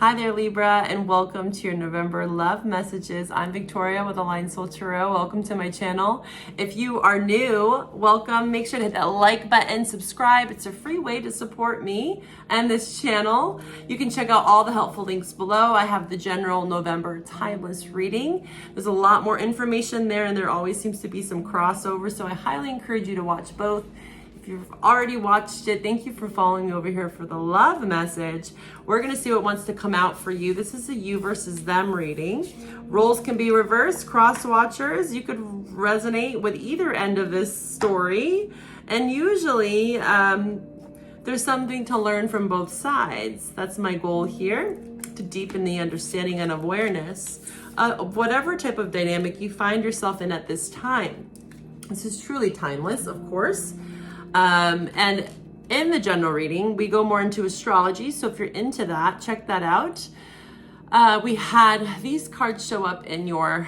Hi there, Libra, and welcome to your November love messages. I'm Victoria with Aligned Soul Tarot. Welcome to my channel. If you are new, welcome. Make sure to hit that like button, subscribe. It's a free way to support me and this channel. You can check out all the helpful links below. I have the general November timeless reading. There's a lot more information there, and there always seems to be some crossover, so I highly encourage you to watch both. If you've already watched it, thank you for following me over here for the love message. We're going to see what wants to come out for you. This is a you versus them reading. Roles can be reversed, cross watchers. You could resonate with either end of this story. And usually there's something to learn from both sides. That's my goal here, to deepen the understanding and awareness of whatever type of dynamic you find yourself in at this time. This is truly timeless, of course. And in the general reading, we go more into astrology. So if you're into that, check that out. We had these cards show up in your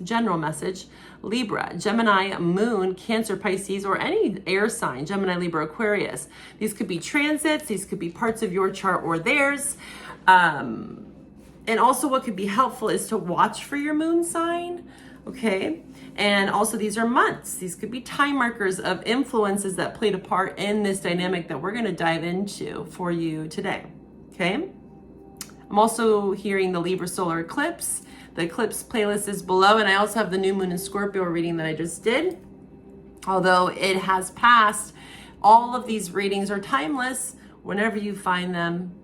general message: Libra, Gemini, Moon, Cancer, Pisces, or any air sign, Gemini, Libra, Aquarius. These could be transits. These could be parts of your chart or theirs. And also what could be helpful is to watch for your moon sign. Okay. And also these are months. These could be time markers of influences that played a part in this dynamic that we're going to dive into for you today. Okay. I'm also hearing the Libra solar eclipse. The eclipse playlist is below. And I also have the new moon in Scorpio reading that I just did. Although it has passed, all of these readings are timeless. Whenever you find them,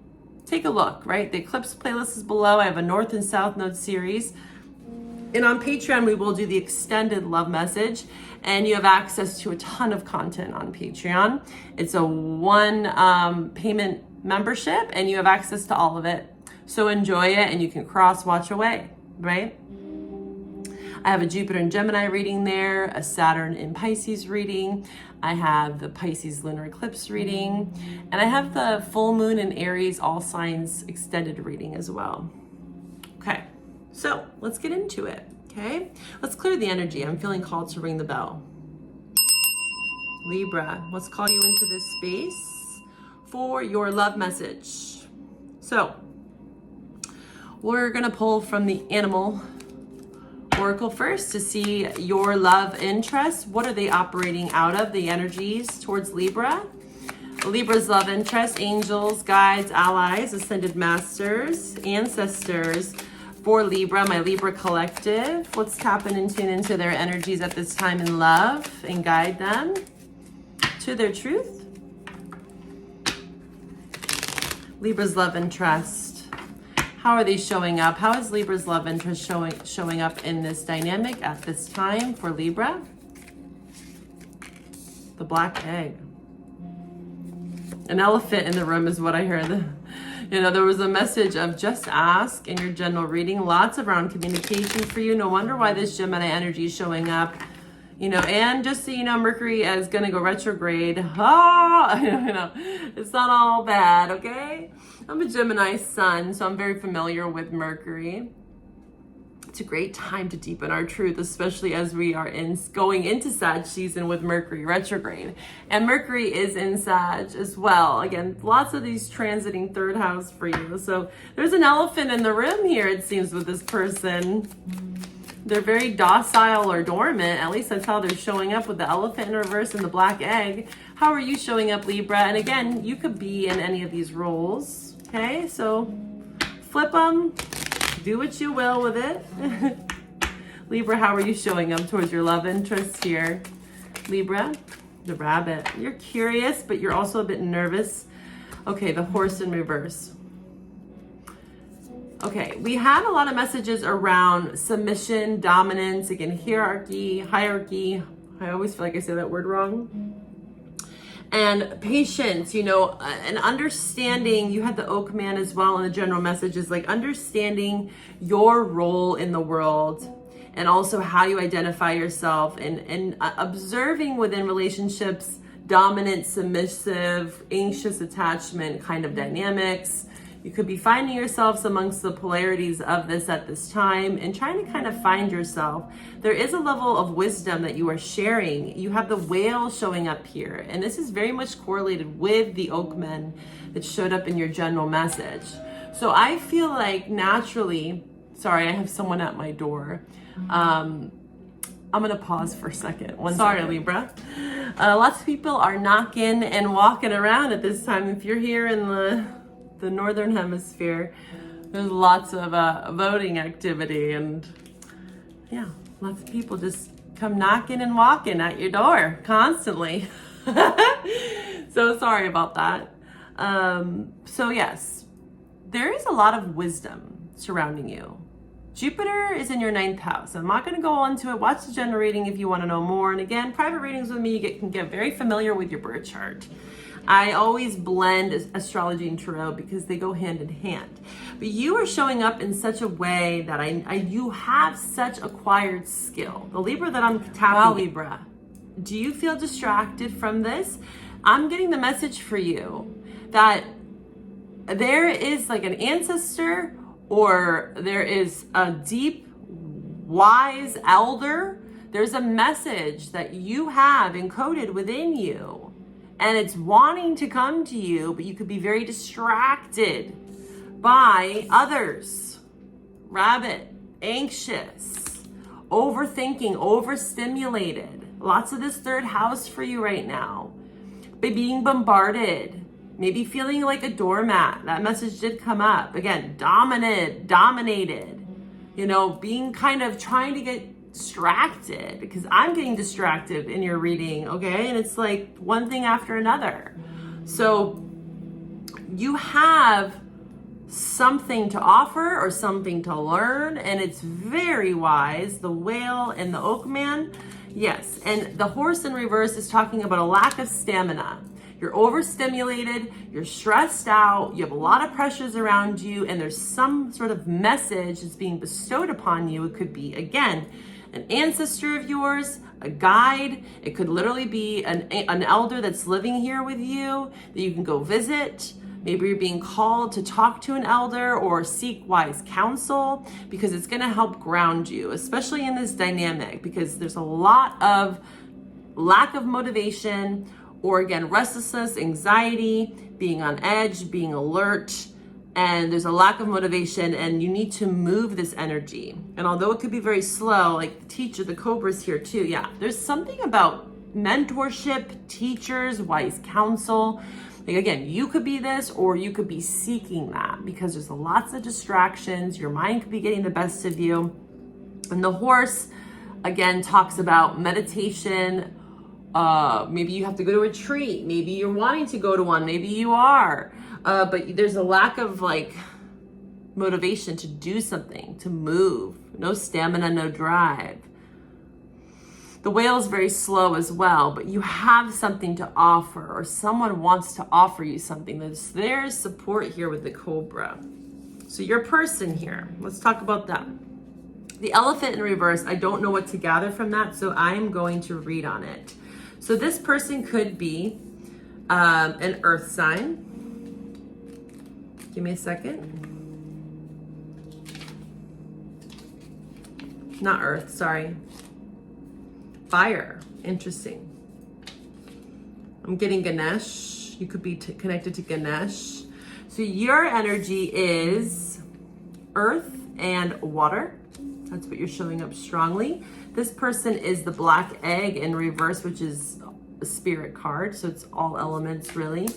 take a look, right? The eclipse playlist is below. I have a North and South Node series. And on Patreon, we will do the extended love message, and you have access to a ton of content on Patreon. It's a one payment membership, and you have access to all of it. So enjoy it, and you can cross watch away, right? I have a Jupiter and Gemini reading there, a Saturn in Pisces reading. I have the Pisces lunar eclipse reading, and I have the full moon in Aries, all signs extended reading as well. Okay. So let's get into it, okay? Let's clear the energy. I'm feeling called to ring the bell. Libra, let's call you into this space for your love message. So we're gonna pull from the animal oracle first to see your love interests. What are they operating out of, the energies towards Libra? Libra's love interest: angels, guides, allies, ascended masters, ancestors. For Libra, my Libra collective, let's tap in and tune into their energies at this time in love and guide them to their truth. Libra's love interest. How are they showing up? How is Libra's love interest showing up in this dynamic at this time for Libra? The black egg. An elephant in the room is what I heard. You know, there was a message of just ask in your general reading, lots around communication for you. No wonder why this Gemini energy is showing up, you know, and just so you know, Mercury is going to go retrograde. You know, it's not all bad, okay? I'm a Gemini sun, so I'm very familiar with Mercury. It's a great time to deepen our truth, especially as we are going into Sag season with Mercury retrograde. And Mercury is in Sag as well. Again, lots of these transiting third house for you. So there's an elephant in the room here, it seems, with this person. They're very docile or dormant. At least that's how they're showing up with the elephant in reverse and the black egg. How are you showing up, Libra? And again, you could be in any of these roles. Okay, so flip them. Do what you will with it. Libra, how are you showing up towards your love interests here? Libra, the rabbit. You're curious, but you're also a bit nervous. Okay, the horse in reverse. Okay, we had a lot of messages around submission, dominance, again, hierarchy. I always feel like I say that word wrong. And patience, you know, and understanding. You had the Oak Man as well, and the general message is like understanding your role in the world, and also how you identify yourself, and observing within relationships dominant, submissive, anxious attachment kind of dynamics. You could be finding yourselves amongst the polarities of this at this time and trying to kind of find yourself. There is a level of wisdom that you are sharing. You have the whale showing up here, and this is very much correlated with the Oakmen that showed up in your general message. So I feel like naturally, sorry, I have someone at my door. I'm gonna pause for a second. Sorry, Libra. Lots of people are knocking and walking around at this time. If you're here in the Northern Hemisphere, there's lots of voting activity, and yeah, lots of people just come knocking and walking at your door constantly. So sorry about that. So yes, there is a lot of wisdom surrounding you. Jupiter is in your 9th house. I'm not going to go into it. Watch the general reading if you want to know more. And again, private readings with me, you can get very familiar with your birth chart. I always blend astrology and tarot because they go hand in hand. But you are showing up in such a way that you have such acquired skill. The Libra that I'm tapping. Wow, Libra. Do you feel distracted from this? I'm getting the message for you that there is like an ancestor, or there is a deep, wise elder. There's a message that you have encoded within you, and it's wanting to come to you, but you could be very distracted by others. Rabbit, anxious, overthinking, overstimulated. Lots of this 3rd house for you right now. By being bombarded. Maybe feeling like a doormat. That message did come up. Again, dominated. You know, being kind of trying to get distracted, because I'm getting distracted in your reading, okay? And it's like one thing after another. So you have something to offer or something to learn, and it's very wise. The whale and the oak man. Yes, and the horse in reverse is talking about a lack of stamina. You're overstimulated, you're stressed out, you have a lot of pressures around you, and there's some sort of message that's being bestowed upon you. It could be, again, an ancestor of yours, a guide. It could literally be an elder that's living here with you that you can go visit. Maybe you're being called to talk to an elder or seek wise counsel, because it's going to help ground you, especially in this dynamic, because there's a lot of lack of motivation, or again, restlessness, anxiety, being on edge, being alert, and there's a lack of motivation, and you need to move this energy. And although it could be very slow, like the teacher, the Cobra's here too. Yeah, there's something about mentorship, teachers, wise counsel. Like again, you could be this, or you could be seeking that, because there's lots of distractions. Your mind could be getting the best of you. And the horse, again, talks about meditation. Maybe you have to go to a retreat. Maybe you're wanting to go to one. Maybe you are. But there's a lack of like motivation to do something, to move. No stamina, no drive. The whale is very slow as well, but you have something to offer, or someone wants to offer you something. There's support here with the Cobra. So your person here, let's talk about them. The elephant in reverse, I don't know what to gather from that, so I am going to read on it. So this person could be an earth sign. Give me a second. Not earth, sorry. Fire, interesting. I'm getting Ganesh. You could be connected to Ganesh. So your energy is earth and water. That's what you're showing up strongly. This person is the black egg in reverse, which is a spirit card. So it's all elements really.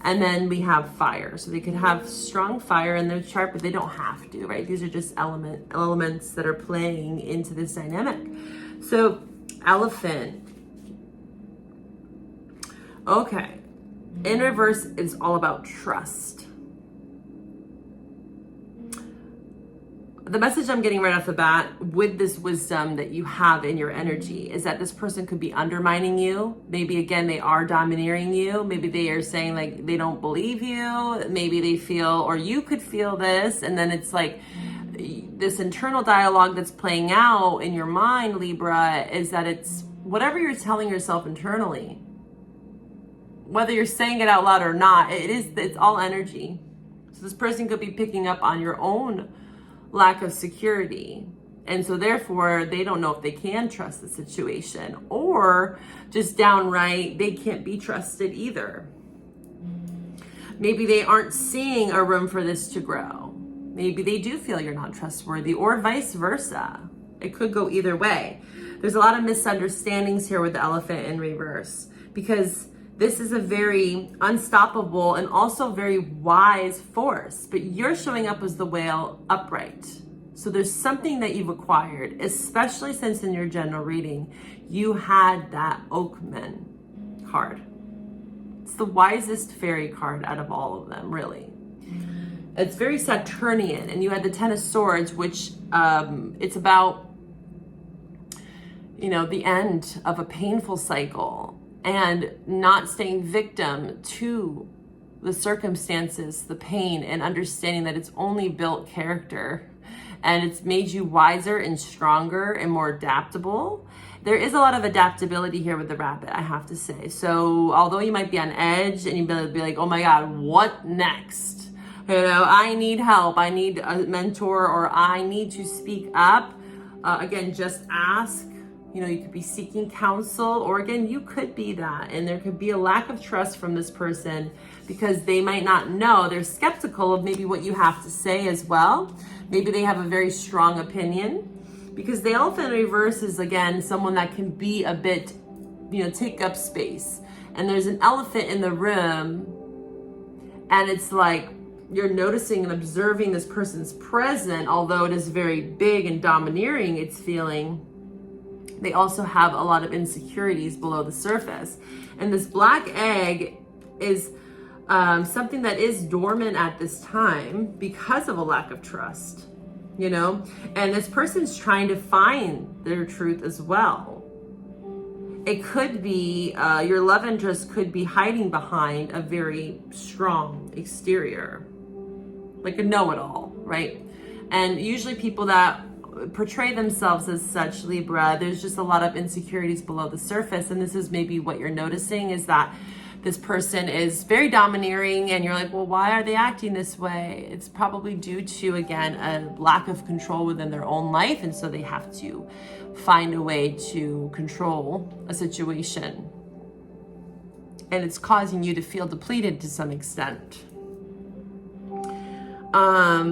And then we have fire. So they could have strong fire in their chart, but they don't have to, right? These are just elements that are playing into this dynamic. So elephant. Okay. In reverse is all about trust. The message I'm getting right off the bat with this wisdom that you have in your energy is that this person could be undermining you. Maybe again, they are domineering you. Maybe they are saying like they don't believe you. Maybe they feel, or you could feel this. And then it's like this internal dialogue that's playing out in your mind, Libra, is that it's whatever you're telling yourself internally, whether you're saying it out loud or not, it's all energy. So this person could be picking up on your own lack of security. And so therefore they don't know if they can trust the situation, or just downright they can't be trusted either. Maybe they aren't seeing a room for this to grow. Maybe they do feel you're not trustworthy, or vice versa. It could go either way. There's a lot of misunderstandings here with the elephant in reverse, because this is a very unstoppable and also very wise force, but you're showing up as the whale upright. So there's something that you've acquired, especially since in your general reading, you had that Oakman card. It's the wisest fairy card out of all of them, really. It's very Saturnian, and you had the Ten of Swords, which it's about, you know, the end of a painful cycle and not staying victim to the circumstances, the pain, and understanding that it's only built character, and it's made you wiser and stronger and more adaptable. There is a lot of adaptability here with the rabbit, I have to say. So although you might be on edge and you'd be like, oh my God, what next? You know, I need help, I need a mentor, or I need to speak up. Again, just ask. You know, you could be seeking counsel, or again, you could be that. And there could be a lack of trust from this person because they might not know. They're skeptical of maybe what you have to say as well. Maybe they have a very strong opinion, because the elephant in reverse is, again, someone that can be a bit, you know, take up space. And there's an elephant in the room, and it's like you're noticing and observing this person's presence, although it is very big and domineering, it's feeling. They also have a lot of insecurities below the surface. And this black egg is something that is dormant at this time because of a lack of trust, you know? And this person's trying to find their truth as well. It could be, your love interest could be hiding behind a very strong exterior, like a know-it-all, right? And usually people that portray themselves as such, Libra, there's just a lot of insecurities below the surface. And this is maybe what you're noticing, is that this person is very domineering, and you're like, well, why are they acting this way? It's probably due to, again, a lack of control within their own life. And so they have to find a way to control a situation. And it's causing you to feel depleted to some extent.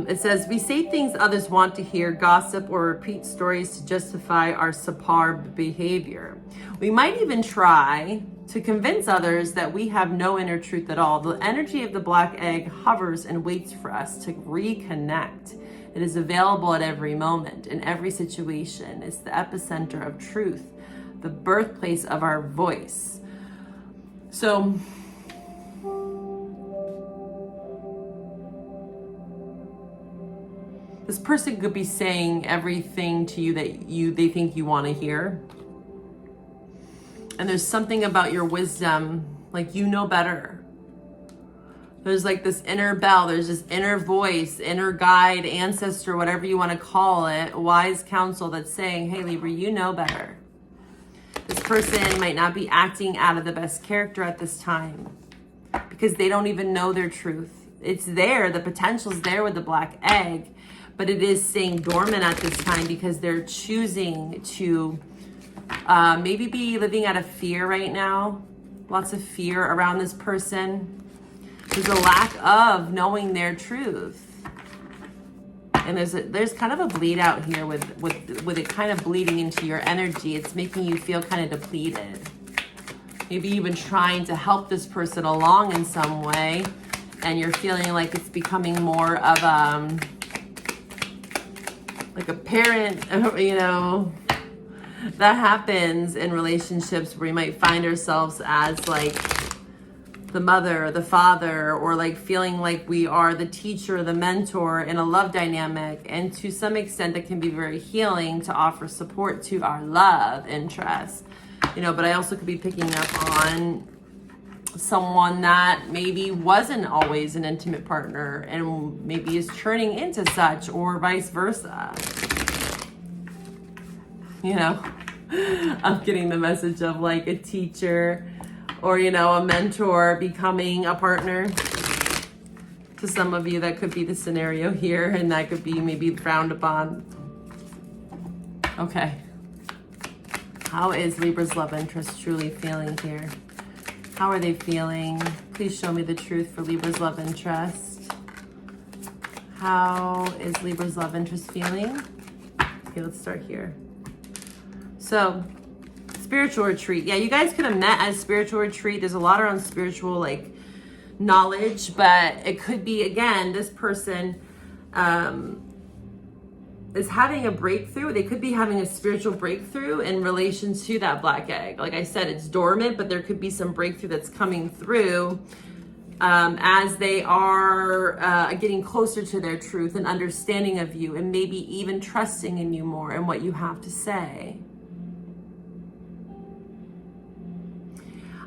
It says, we say things others want to hear, gossip, or repeat stories to justify our subpar behavior. We might even try to convince others that we have no inner truth at all. The energy of the black egg hovers and waits for us to reconnect. It is available at every moment, in every situation. It's the epicenter of truth, the birthplace of our voice. So, this person could be saying everything to you that they think you want to hear. And there's something about your wisdom, like you know better. There's like this inner bell, there's this inner voice, inner guide, ancestor, whatever you want to call it, wise counsel that's saying, hey Libra, you know better. This person might not be acting out of the best character at this time because they don't even know their truth. It's there, the potential's there with the black egg, but it is staying dormant at this time because they're choosing to maybe be living out of fear right now. Lots of fear around this person. There's a lack of knowing their truth. And there's kind of a bleed out here with it kind of bleeding into your energy. It's making you feel kind of depleted. Maybe you've been trying to help this person along in some way, and you're feeling like it's becoming more of like a parent, you know. That happens in relationships where we might find ourselves as like the mother or the father, or like feeling like we are the teacher, the mentor in a love dynamic. And to some extent that can be very healing to offer support to our love interest, you know. But I also could be picking up on someone that maybe wasn't always an intimate partner and maybe is turning into such, or vice versa. You know, I'm getting the message of like a teacher or, you know, a mentor becoming a partner. To some of you, that could be the scenario here, and that could be maybe frowned upon. Okay. How is Libra's love interest truly feeling here? How are they feeling? Please show me the truth for Libra's love interest. How is Libra's love interest feeling? Okay, let's start here. So, spiritual retreat. Yeah, you guys could have met at a spiritual retreat. There's a lot around spiritual, like, knowledge, but it could be, again, this person is having a breakthrough. They could be having a spiritual breakthrough in relation to that black egg. Like I said, it's dormant, but there could be some breakthrough that's coming through as they are getting closer to their truth and understanding of you, and maybe even trusting in you more and what you have to say.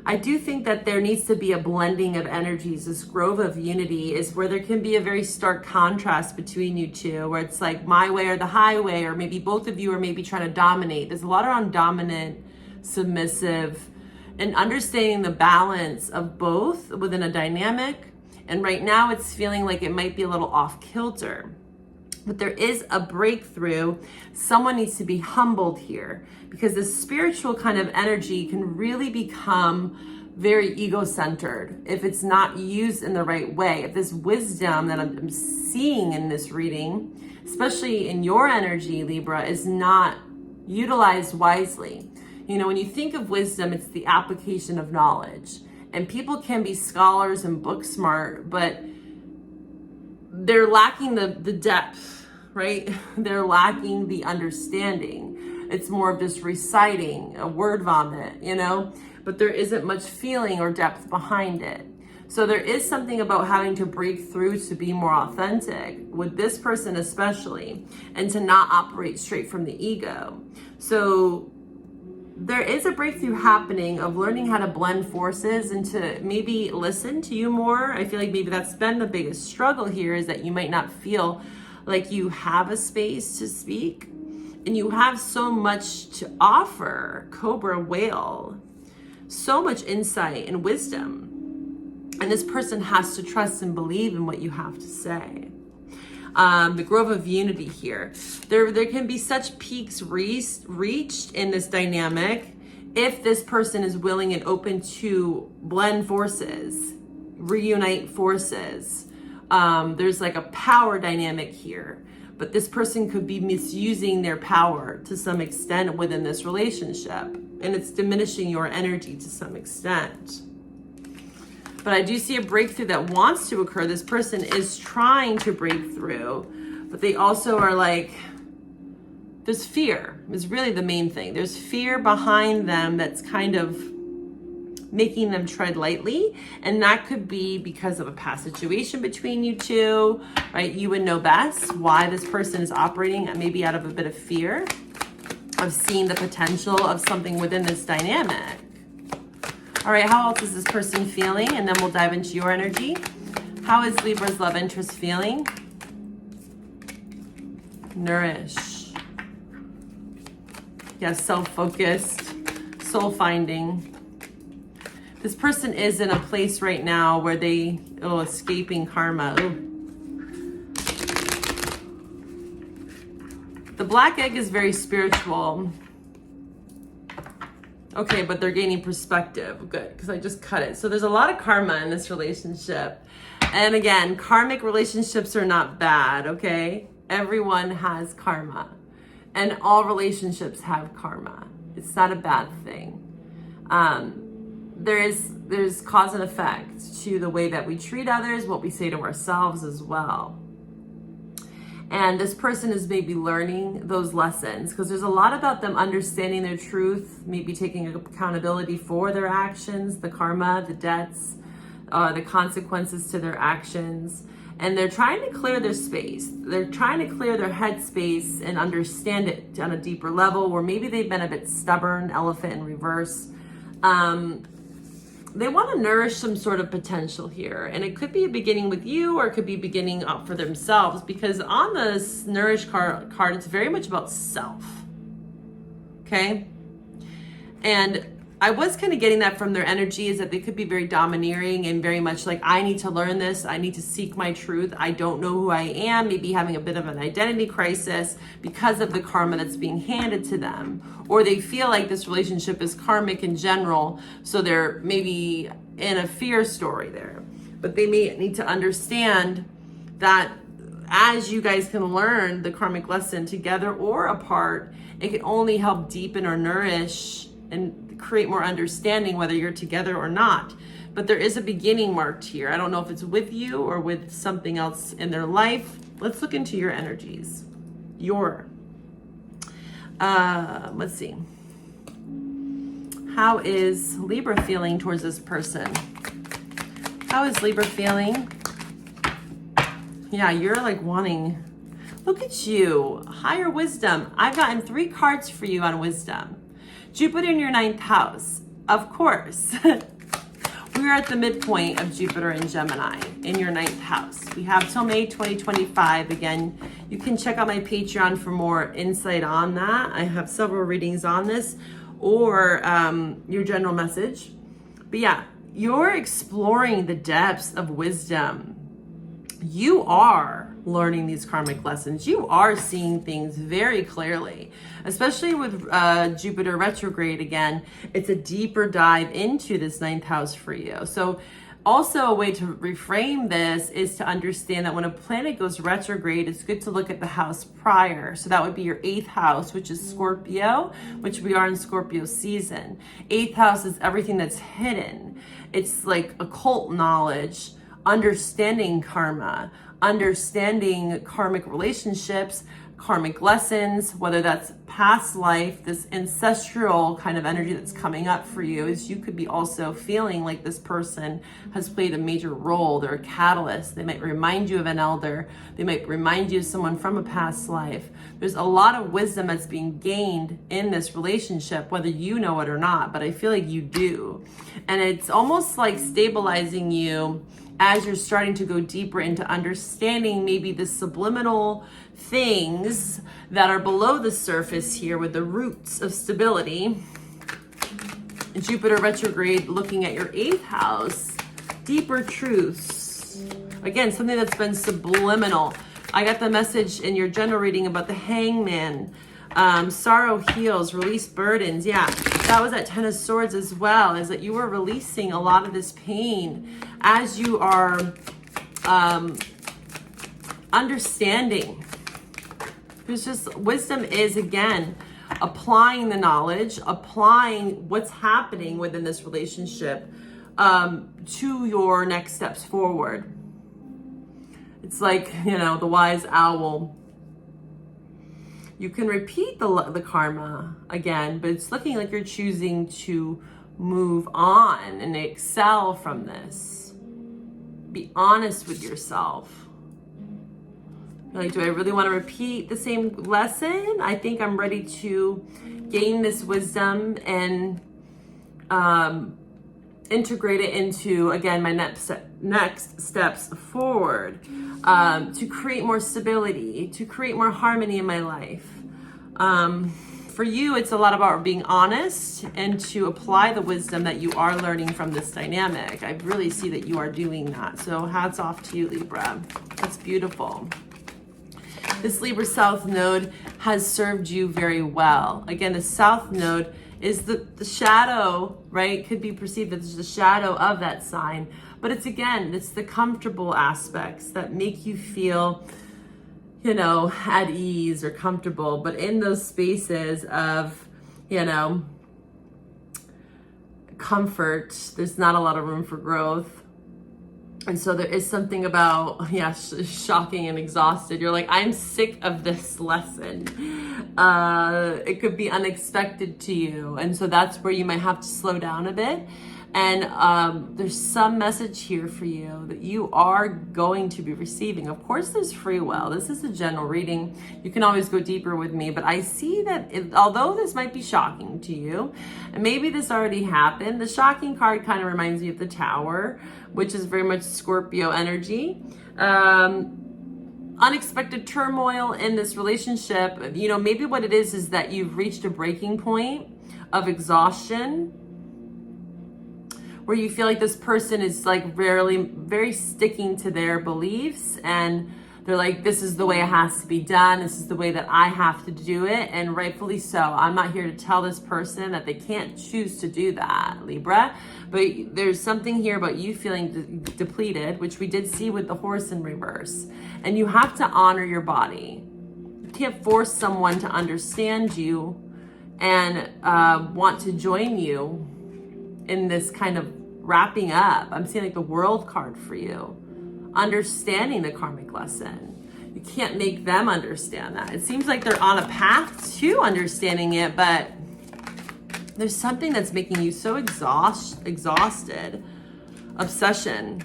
I do think that there needs to be a blending of energies. This grove of unity is where there can be a very stark contrast between you two, where it's like my way or the highway, or maybe both of you are maybe trying to dominate. There's a lot around dominant, submissive, and understanding the balance of both within a dynamic. And right now it's feeling like it might be a little off kilter. But there is a breakthrough. Someone needs to be humbled here, because this spiritual kind of energy can really become very ego-centered if it's not used in the right way. If this wisdom that I'm seeing in this reading, especially in your energy, Libra, is not utilized wisely. You know, when you think of wisdom, it's the application of knowledge. And people can be scholars and book smart, but they're lacking the depth, right? They're lacking the understanding. It's more of just reciting a word vomit, you know, but there isn't much feeling or depth behind it. So there is something about having to break through to be more authentic with this person especially, and to not operate straight from the ego. So there is a breakthrough happening of learning how to blend forces and to maybe listen to you more. I feel like maybe that's been the biggest struggle here, is that you might not feel like you have a space to speak, and you have so much to offer, Cobra Whale, so much insight and wisdom. And this person has to trust and believe in what you have to say. The Grove of Unity here. There can be such peaks reached in this dynamic if this person is willing and open to blend forces, reunite forces. There's like a power dynamic here, but this person could be misusing their power to some extent within this relationship, and it's diminishing your energy to some extent. But I do see a breakthrough that wants to occur. This person is trying to break through, but they also are like, there's fear is really the main thing. There's fear behind them that's kind of making them tread lightly. And that could be because of a past situation between you two, right? You would know best why this person is operating maybe out of a bit of fear of seeing the potential of something within this dynamic. All right, how else is this person feeling? And then we'll dive into your energy. How is Libra's love interest feeling? Nourish. Yeah, self-focused, soul-finding. This person is in a place right now where they, escaping karma. Ooh. The black egg is very spiritual. Okay, but they're gaining perspective. Good, because I just cut it. So there's a lot of karma in this relationship. And again, karmic relationships are not bad, okay? Everyone has karma. And all relationships have karma. It's not a bad thing. There's cause and effect to the way that we treat others, what we say to ourselves as well. And this person is maybe learning those lessons, because there's a lot about them understanding their truth, maybe taking accountability for their actions, the karma, the debts, the consequences to their actions. And they're trying to clear their space. They're trying to clear their head space and understand it on a deeper level, where maybe they've been a bit stubborn, elephant in reverse. They want to nourish some sort of potential here. And it could be a beginning with you, or it could be beginning up for themselves, because on this Nourish card, it's very much about self. Okay? And I was kind of getting that from their energy, is that they could be very domineering and very much like, I need to learn this. I need to seek my truth. I don't know who I am. Maybe having a bit of an identity crisis because of the karma that's being handed to them. Or they feel like this relationship is karmic in general. So they're maybe in a fear story there. But they may need to understand that as you guys can learn the karmic lesson together or apart, it can only help deepen or nourish and create more understanding whether you're together or not. But there is a beginning marked here. I don't know if it's with you or with something else in their life. Let's look into your energies. Let's see. How is Libra feeling towards this person? How is Libra feeling? Yeah, you're like wanting, look at you, higher wisdom. I've gotten 3 cards for you on wisdom. Jupiter in your 9th house, of course. We're at the midpoint of Jupiter and Gemini in your 9th house. We have till May 2025. Again, you can check out my Patreon for more insight on that. I have several readings on this, or your general message. But yeah, you're exploring the depths of wisdom. You are learning these karmic lessons. You are seeing things very clearly, especially with Jupiter retrograde again. It's a deeper dive into this 9th house for you. So also a way to reframe this is to understand that when a planet goes retrograde, it's good to look at the house prior. So that would be your 8th house, which is Scorpio, which we are in Scorpio season. 8th house is everything that's hidden. It's like occult knowledge, understanding karma, understanding karmic relationships, karmic lessons, whether that's past life, this ancestral kind of energy that's coming up for you, is you could be also feeling like this person has played a major role. They're a catalyst. They might remind you of an elder. They might remind you of someone from a past life. There's a lot of wisdom that's being gained in this relationship, whether you know it or not, but I feel like you do. And it's almost like stabilizing you as you're starting to go deeper into understanding maybe the subliminal things that are below the surface here with the roots of stability. Jupiter retrograde looking at your 8th house, deeper truths. Again, something that's been subliminal. I got the message in your general reading about the Hangman. Sorrow heals, release burdens. Yeah, that was at 10 of Swords as well, is that you were releasing a lot of this pain as you are understanding. There's just, wisdom is, again, applying the knowledge, applying what's happening within this relationship to your next steps forward. It's like, you know, the wise owl. You can repeat the karma again, but it's looking like you're choosing to move on and excel from this. Be honest with yourself. Like, do I really want to repeat the same lesson? I think I'm ready to gain this wisdom and integrate it into, again, my next steps forward, to create more stability, to create more harmony in my life. For you, it's a lot about being honest and to apply the wisdom that you are learning from this dynamic. I really see that you are doing that. So hats off to you, Libra. That's beautiful. This Libra South Node has served you very well. Again, the South Node is the shadow, right? Could be perceived as the shadow of that sign. But it's, again, it's the comfortable aspects that make you feel, you know, at ease or comfortable. But in those spaces of, you know, comfort, there's not a lot of room for growth. And so there is something about, yeah, shocking and exhausted. You're like, I'm sick of this lesson. It could be unexpected to you. And so that's where you might have to slow down a bit. And there's some message here for you that you are going to be receiving. Of course, there's free will. This is a general reading. You can always go deeper with me. But I see that although this might be shocking to you, and maybe this already happened, the shocking card kind of reminds me of the Tower, which is very much Scorpio energy. Unexpected turmoil in this relationship. You know, maybe what it is that you've reached a breaking point of exhaustion, where you feel like this person is like very sticking to their beliefs, and They're like, this is the way it has to be done. This is the way that I have to do it. And rightfully so. I'm not here to tell this person that they can't choose to do that, Libra. But there's something here about you feeling depleted, which we did see with the horse in reverse. And you have to honor your body. You can't force someone to understand you and want to join you in this kind of wrapping up. I'm seeing like the World card for you. Understanding the karmic lesson. You can't make them understand that. It seems like they're on a path to understanding it, but there's something that's making you so exhausted. Obsession.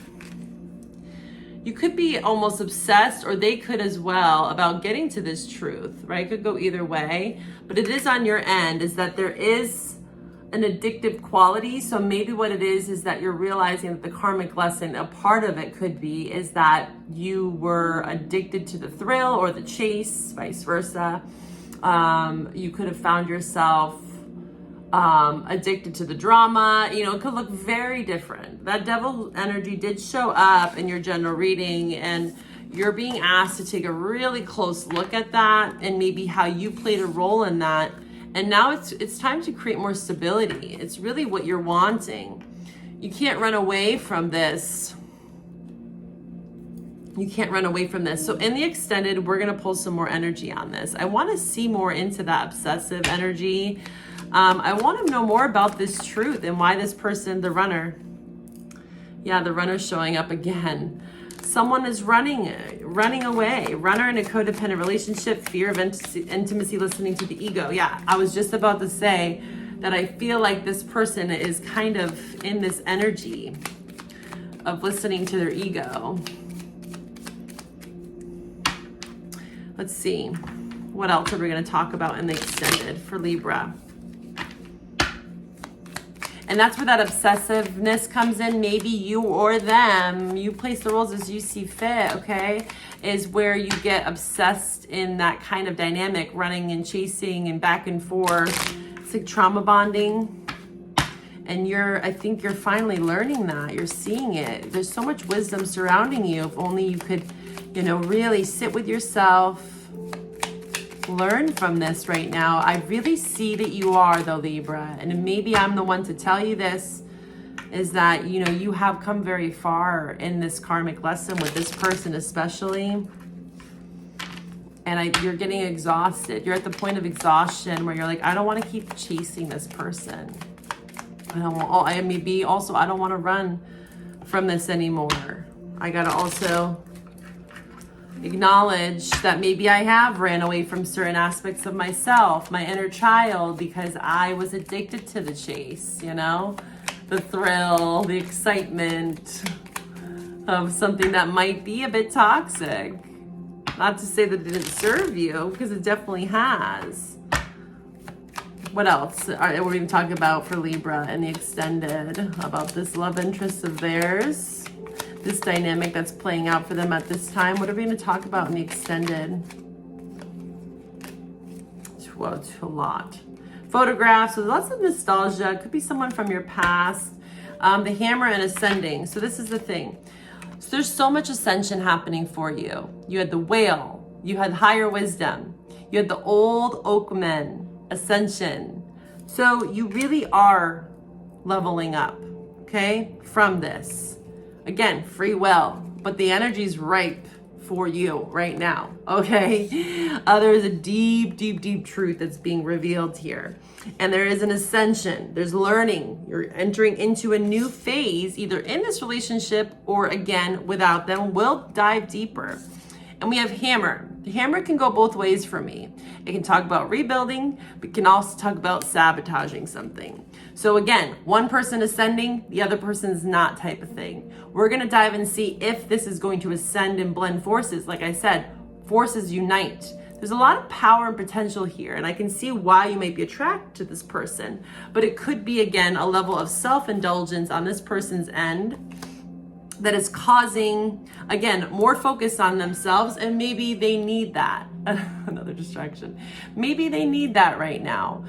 You could be almost obsessed, or they could as well, about getting to this truth, right? It could go either way, but it is on your end, is that there is an addictive quality. So maybe what it is that you're realizing that the karmic lesson, a part of it could be, is that you were addicted to the thrill or the chase, vice versa. You could have found yourself addicted to the drama. You know, it could look very different. That devil energy did show up in your general reading, and you're being asked to take a really close look at that and maybe how you played a role in that. And now it's time to create more stability. It's really what you're wanting. You can't run away from this. You can't run away from this. So in the extended, we're going to pull some more energy on this. I want to see more into that obsessive energy. I want to know more about this truth and why this person, the runner. Yeah, the runner's showing up again. Someone is running away. Runner in a codependent relationship, fear of intimacy, listening to the ego. Yeah, I was just about to say that I feel like this person is kind of in this energy of listening to their ego. Let's see. What else are we going to talk about in the extended for Libra? And that's where that obsessiveness comes in. Maybe you or them, you place the roles as you see fit, okay? Is where you get obsessed in that kind of dynamic, running and chasing and back and forth. It's like trauma bonding. And I think you're finally learning that. You're seeing it. There's so much wisdom surrounding you. If only you could, you know, really sit with yourself, learn from this right now. I really see that you are, though, Libra, and maybe I'm the one to tell you this, is that, you know, you have come very far in this karmic lesson with this person especially, and you're getting exhausted. You're at the point of exhaustion where you're like, I don't want to keep chasing this person. I don't want to run from this anymore. I gotta also acknowledge that maybe I have ran away from certain aspects of myself, my inner child, because I was addicted to the chase, you know, the thrill, the excitement of something that might be a bit toxic. Not to say that it didn't serve you, because it definitely has. What else are we even talking about for Libra in the extended, about this love interest of theirs? This dynamic that's playing out for them at this time. What are we going to talk about in the extended? Well, it's a lot. Photographs, so lots of nostalgia. Could be someone from your past. The hammer and ascending. So this is the thing. So there's so much ascension happening for you. You had the whale. You had higher wisdom. You had the old oak men. Ascension. So you really are leveling up, okay, from this. Again, free will, but the energy's ripe for you right now, okay? There's a deep, deep, deep truth that's being revealed here. And there is an ascension. There's learning. You're entering into a new phase, either in this relationship or, again, without them. We'll dive deeper. And we have hammer. The hammer can go both ways for me. It can talk about rebuilding, but it can also talk about sabotaging something. So again, one person ascending, the other person's not, type of thing. We're going to dive and see if this is going to ascend and blend forces. Like I said, forces unite. There's a lot of power and potential here, and I can see why you might be attracted to this person. But it could be, again, a level of self-indulgence on this person's end that is causing, again, more focus on themselves, and maybe they need that. Another distraction. Maybe they need that right now.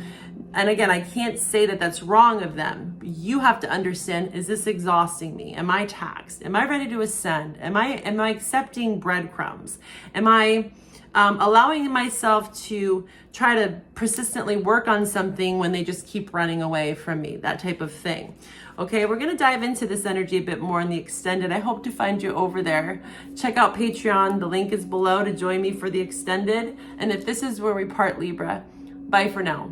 And again, I can't say that that's wrong of them. You have to understand, is this exhausting me? Am I taxed? Am I ready to ascend? Am I accepting breadcrumbs? Am I allowing myself to try to persistently work on something when they just keep running away from me? That type of thing. Okay, we're going to dive into this energy a bit more in the extended. I hope to find you over there. Check out Patreon. The link is below to join me for the extended. And if this is where we part, Libra, bye for now.